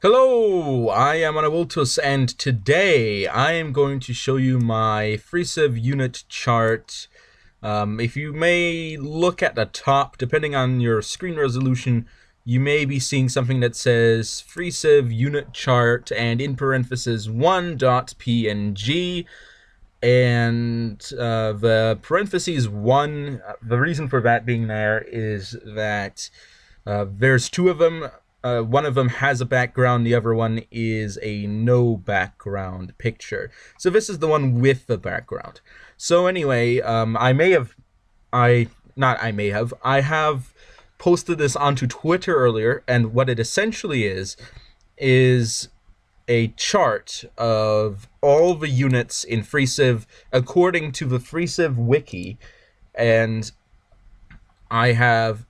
Hello, I am Anabultus, and today I am going to show you my Freeciv unit chart. If you may look at the top, depending on your screen resolution, you may be seeing something that says Freeciv unit chart and in parentheses 1.png. And the parentheses 1, the reason for that being there is that there's two of them. One of them has a background, the other one is a no background picture. So this is the one with the background. So anyway, I have posted this onto Twitter earlier, and what it essentially is a chart of all the units in Freeciv according to the Freeciv wiki, and I have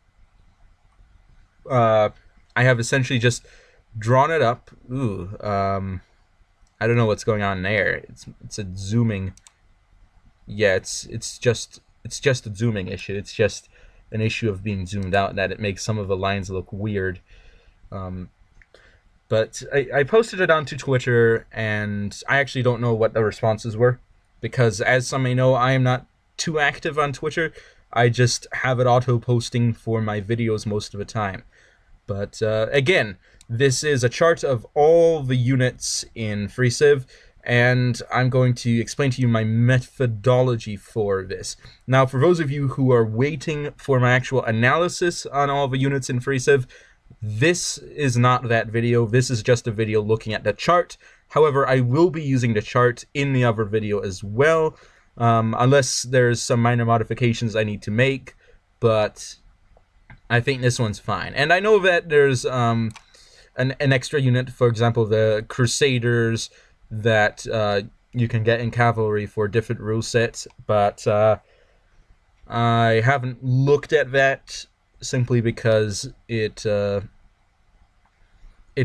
essentially just drawn it up. I don't know what's going on there. It's a zooming. Yeah, it's just a zooming issue. It's just an issue of being zoomed out that it makes some of the lines look weird. But I posted it onto Twitter, and I actually don't know what the responses were, because as some may know, I am not too active on Twitter. I just have it auto-posting for my videos most of the time. But again, this is a chart of all the units in Freeciv, and I'm going to explain to you my methodology for this. Now, for those of you who are waiting for my actual analysis on all the units in Freeciv, this is not that video. This is just a video looking at the chart. However, I will be using the chart in the other video as well, unless there's some minor modifications I need to make, but I think this one's fine. And I know that there's an extra unit, for example, the Crusaders, that you can get in Cavalry for different rule sets, but I haven't looked at that simply because it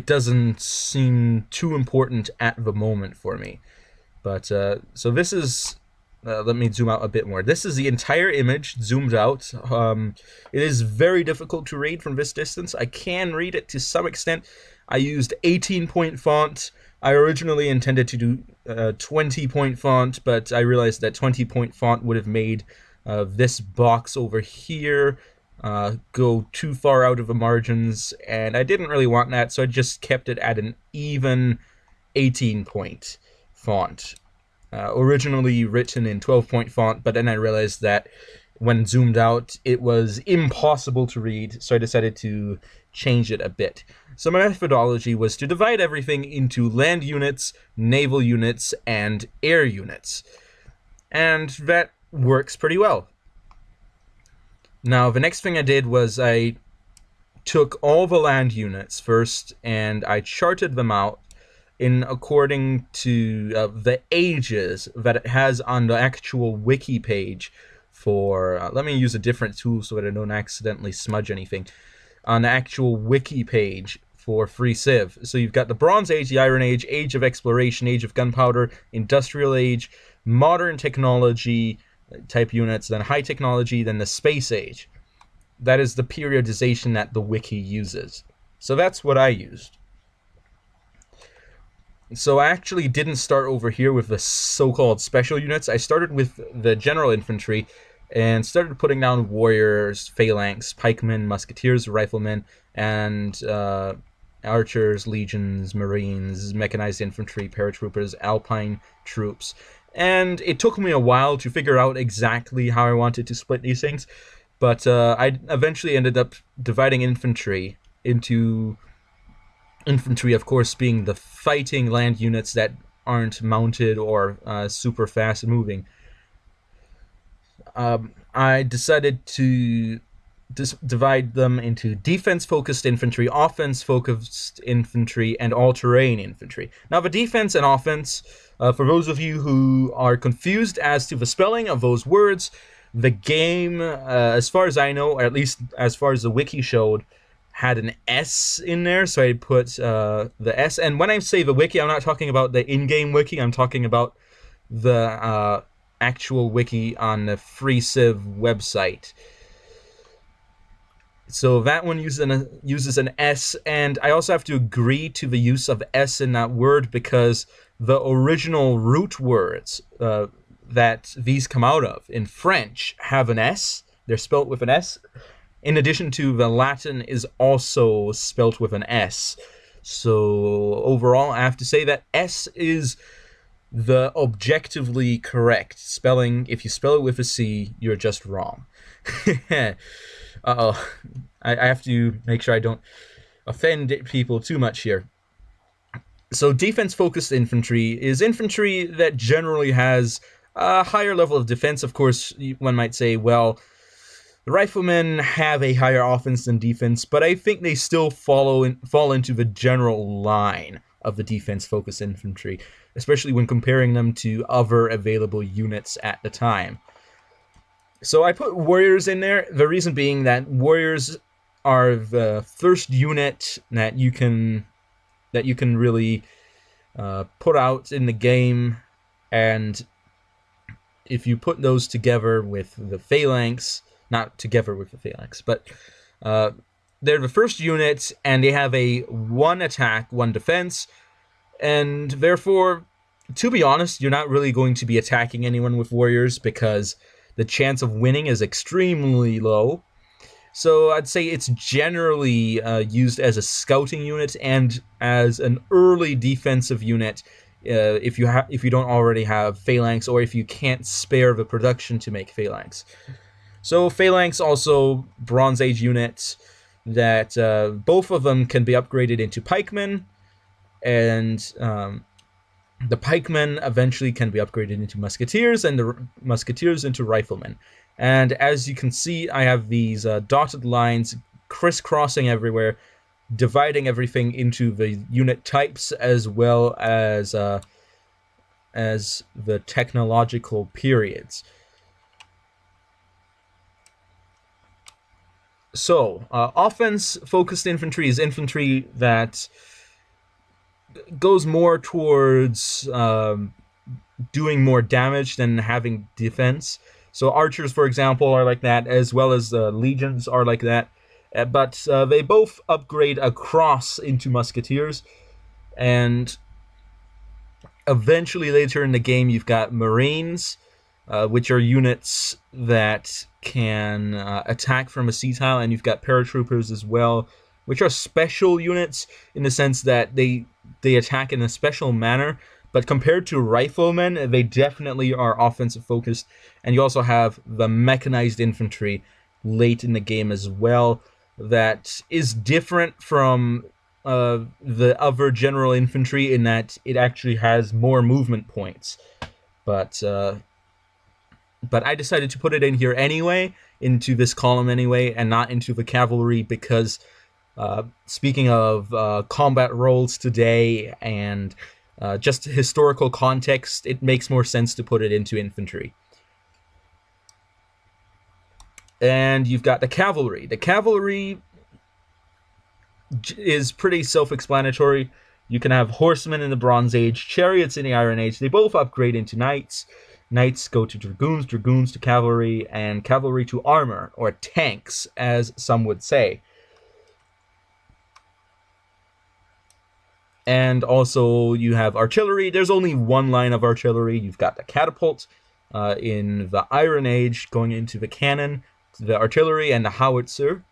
doesn't seem too important at the moment for me. But so this is let me zoom out a bit more. This is the entire image zoomed out. It is very difficult to read from this distance. I can read it to some extent. I used 18-point font. I originally intended to do 20-point font, but I realized that 20-point font would have made this box over here go too far out of the margins, and I didn't really want that, so I just kept it at an even 18-point font. Originally written in 12-point font, but then I realized that when zoomed out, it was impossible to read, so I decided to change it a bit. So my methodology was to divide everything into land units, naval units, and air units. And that works pretty well. Now, the next thing I did was I took all the land units first, and I charted them out in according to the ages that it has on the actual wiki page for, let me use a different tool so that I don't accidentally smudge anything, on the actual wiki page for Freeciv. So you've got the Bronze Age, the Iron Age, Age of Exploration, Age of Gunpowder, Industrial Age, Modern Technology type units, then High Technology, then the Space Age. That is the periodization that the wiki uses. So that's what I used. So I actually didn't start over here with the so-called special units. I started with the general infantry and started putting down warriors, phalanx, pikemen, musketeers, riflemen, and archers, legions, marines, mechanized infantry, paratroopers, alpine troops. And it took me a while to figure out exactly how I wanted to split these things, but I eventually ended up dividing infantry into infantry, of course, being the fighting land units that aren't mounted or super fast moving. I decided to divide them into defense-focused infantry, offense-focused infantry, and all-terrain infantry. Now, the defense and offense, for those of you who are confused as to the spelling of those words, the game, as far as I know, or at least as far as the wiki showed, had an S in there, so I put the S. And when I say the wiki, I'm not talking about the in-game wiki, I'm talking about the actual wiki on the Freeciv website. So that one uses an S, and I also have to agree to the use of S in that word because the original root words that these come out of in French have an S. They're spelt with an S. In addition to the Latin is also spelt with an S. So overall, I have to say that S is the objectively correct spelling. If you spell it with a C, you're just wrong. Uh-oh. I have to make sure I don't offend people too much here. So defense-focused infantry is infantry that generally has a higher level of defense. Of course, one might say, well, the riflemen have a higher offense than defense, but I think they still fall into the general line of the defense-focused infantry, especially when comparing them to other available units at the time. So I put warriors in there, the reason being that warriors are the first unit that you can really put out in the game, and if you put those together with the phalanx, not together with the phalanx, but they're the first unit, and they have a 1 attack, 1 defense, and therefore, to be honest, you're not really going to be attacking anyone with warriors because the chance of winning is extremely low. So I'd say it's generally used as a scouting unit and as an early defensive unit if you don't already have phalanx, or if you can't spare the production to make phalanx. So phalanx also Bronze Age units that both of them can be upgraded into pikemen, and the pikemen eventually can be upgraded into musketeers, and the musketeers into riflemen. And as you can see, I have these dotted lines crisscrossing everywhere, dividing everything into the unit types as well as the technological periods. So, offense-focused infantry is infantry that goes more towards doing more damage than having defense. So archers, for example, are like that, as well as legions are like that. But they both upgrade across into musketeers, and eventually later in the game you've got marines, which are units that can attack from a sea tile, and you've got paratroopers as well, which are special units in the sense that they attack in a special manner. But compared to riflemen, they definitely are offensive focused. And you also have the mechanized infantry late in the game as well, that is different from the other general infantry in that it actually has more movement points. But I decided to put it in here anyway, into this column anyway, and not into the cavalry, because speaking of combat roles today and just historical context, it makes more sense to put it into infantry. And you've got the cavalry. The cavalry is pretty self-explanatory. You can have horsemen in the Bronze Age, chariots in the Iron Age. They both upgrade into knights. Knights go to dragoons, dragoons to cavalry, and cavalry to armor, or tanks, as some would say. And also you have artillery. There's only one line of artillery. You've got the catapult in the Iron Age going into the cannon, the artillery, and the howitzer.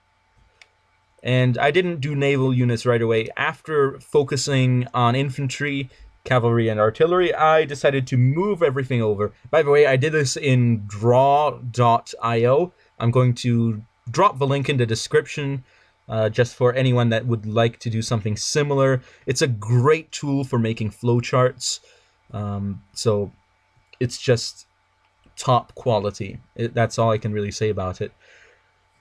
And I didn't do naval units right away. After focusing on infantry, cavalry, and artillery, I decided to move everything over. By the way, I did this in draw.io. I'm going to drop the link in the description just for anyone that would like to do something similar. It's a great tool for making flowcharts. So it's just top quality. That's all I can really say about it.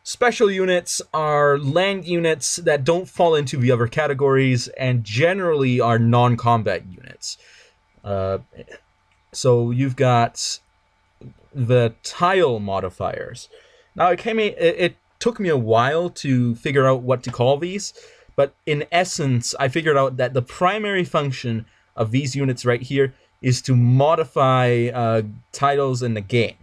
Special units are land units that don't fall into the other categories and generally are non-combat units. So you've got the tile modifiers. Now it took me a while to figure out what to call these, but in essence, I figured out that the primary function of these units right here is to modify tiles in the game.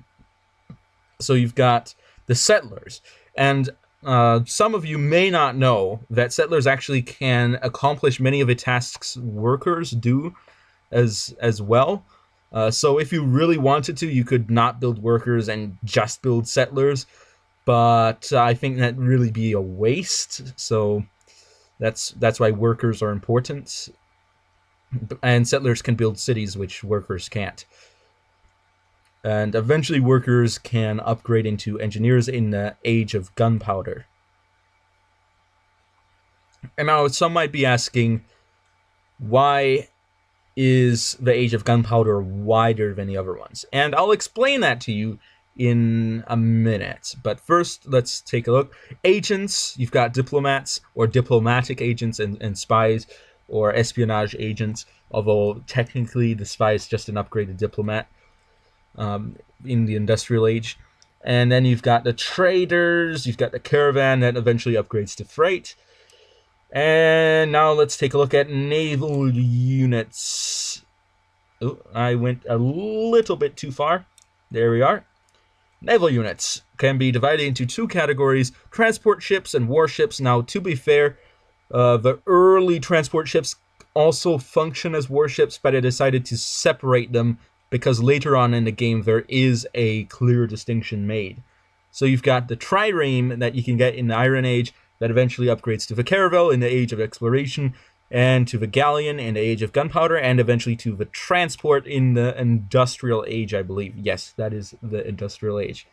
So you've got the settlers, and some of you may not know that settlers actually can accomplish many of the tasks workers do as well. So if you really wanted to, you could not build workers and just build settlers, but I think that'd really be a waste. So that's why workers are important, and settlers can build cities which workers can't. And eventually workers can upgrade into engineers in the age of gunpowder. And now some might be asking, why is the age of gunpowder wider than the other ones? And I'll explain that to you in a minute. But first, let's take a look. Agents, you've got diplomats or diplomatic agents and spies or espionage agents, although technically the spy is just an upgraded diplomat in the industrial age. And then you've got the traders, you've got the caravan that eventually upgrades to freight. And now let's take a look at naval units. Oh, I went a little bit too far. There we are. Naval units can be divided into two categories, transport ships and warships. Now, to be fair, the early transport ships also function as warships, but I decided to separate them because later on in the game there is a clear distinction made. So you've got the trireme that you can get in the Iron Age that eventually upgrades to the caravel in the Age of Exploration, and to the galleon in the Age of Gunpowder, and eventually to the transport in the Industrial Age, I believe. Yes, that is the Industrial Age.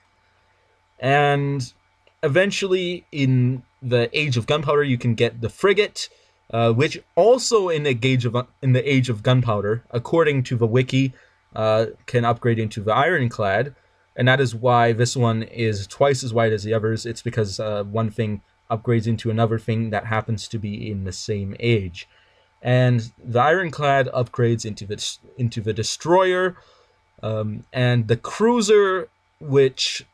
And eventually in the Age of Gunpowder you can get the frigate, which also in the Age of Gunpowder, according to the wiki, can upgrade into the Ironclad, and that is why this one is twice as wide as the others. It's because one thing upgrades into another thing that happens to be in the same age. And the Ironclad upgrades into the destroyer, and the cruiser, which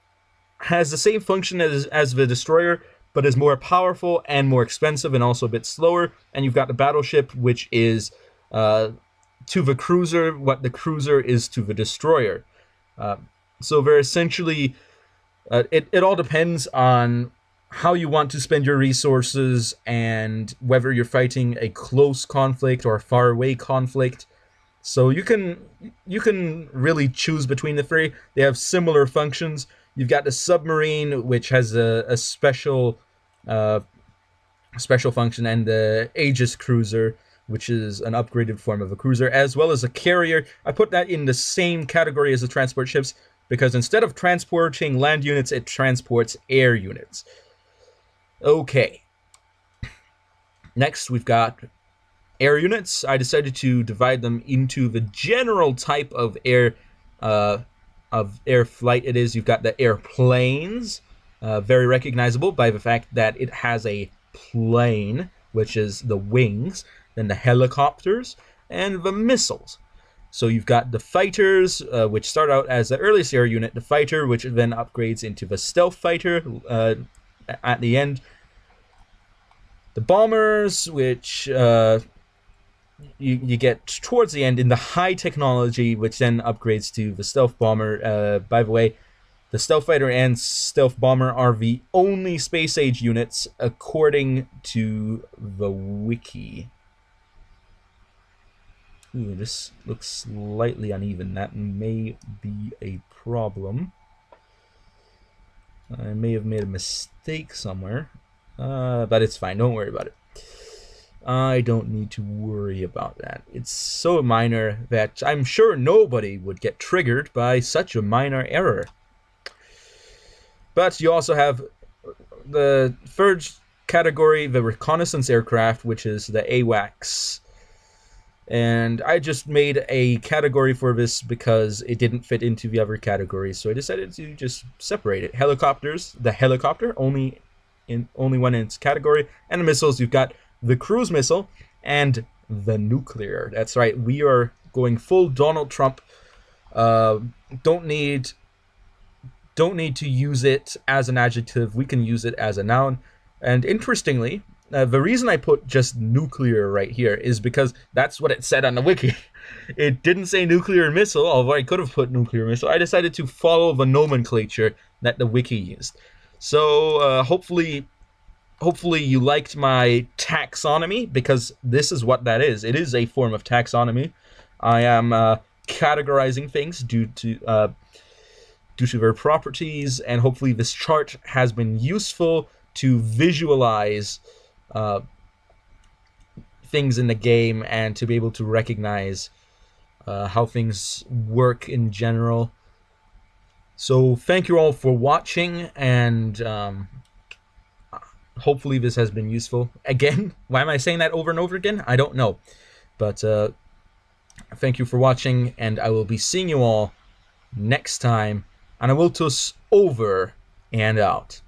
has the same function as the destroyer, but is more powerful and more expensive and also a bit slower. And you've got the battleship, which is to the cruiser what the cruiser is to the destroyer. So they're essentially, it all depends on how you want to spend your resources and whether you're fighting a close conflict or a far away conflict. So you can really choose between the three. They have similar functions. You've got the submarine, which has a special function, and the Aegis cruiser, which is an upgraded form of a cruiser, as well as a carrier. I put that in the same category as the transport ships because instead of transporting land units, it transports air units. Okay. Next, we've got air units. I decided to divide them into the general type of air flight it is. You've got the airplanes, very recognizable by the fact that it has a plane, which is the wings, then the helicopters, and the missiles. So you've got the fighters, which start out as the earliest air unit, the fighter, which then upgrades into the stealth fighter at the end. The bombers, which you get towards the end in the high technology, which then upgrades to the stealth bomber. By the way, the stealth fighter and stealth bomber are the only space age units according to the wiki. Ooh, this looks slightly uneven. That may be a problem. I may have made a mistake somewhere, but it's fine. Don't worry about it. I don't need to worry about that. It's so minor that I'm sure nobody would get triggered by such a minor error. But you also have the third category, the reconnaissance aircraft, which is the AWACS. And I just made a category for this because it didn't fit into the other categories, so I decided to just separate it. Helicopters, the helicopter, only one in its category, and the missiles, you've got the cruise missile and the nuclear. That's right, we are going full Donald Trump. Don't need to use it as an adjective. We can use it as a noun. And interestingly, the reason I put just nuclear right here is because that's what it said on the wiki. It didn't say nuclear missile, although I could have put nuclear missile. I decided to follow the nomenclature that the wiki used. So hopefully you liked my taxonomy, because this is what that is. It is a form of taxonomy. I am categorizing things due to their properties, and hopefully this chart has been useful to visualize uh, things in the game and to be able to recognize how things work in general. So thank you all for watching, and hopefully this has been useful. Again, why am I saying that over and over again? I don't know. But thank you for watching, and I will be seeing you all next time. And I will toss over and out.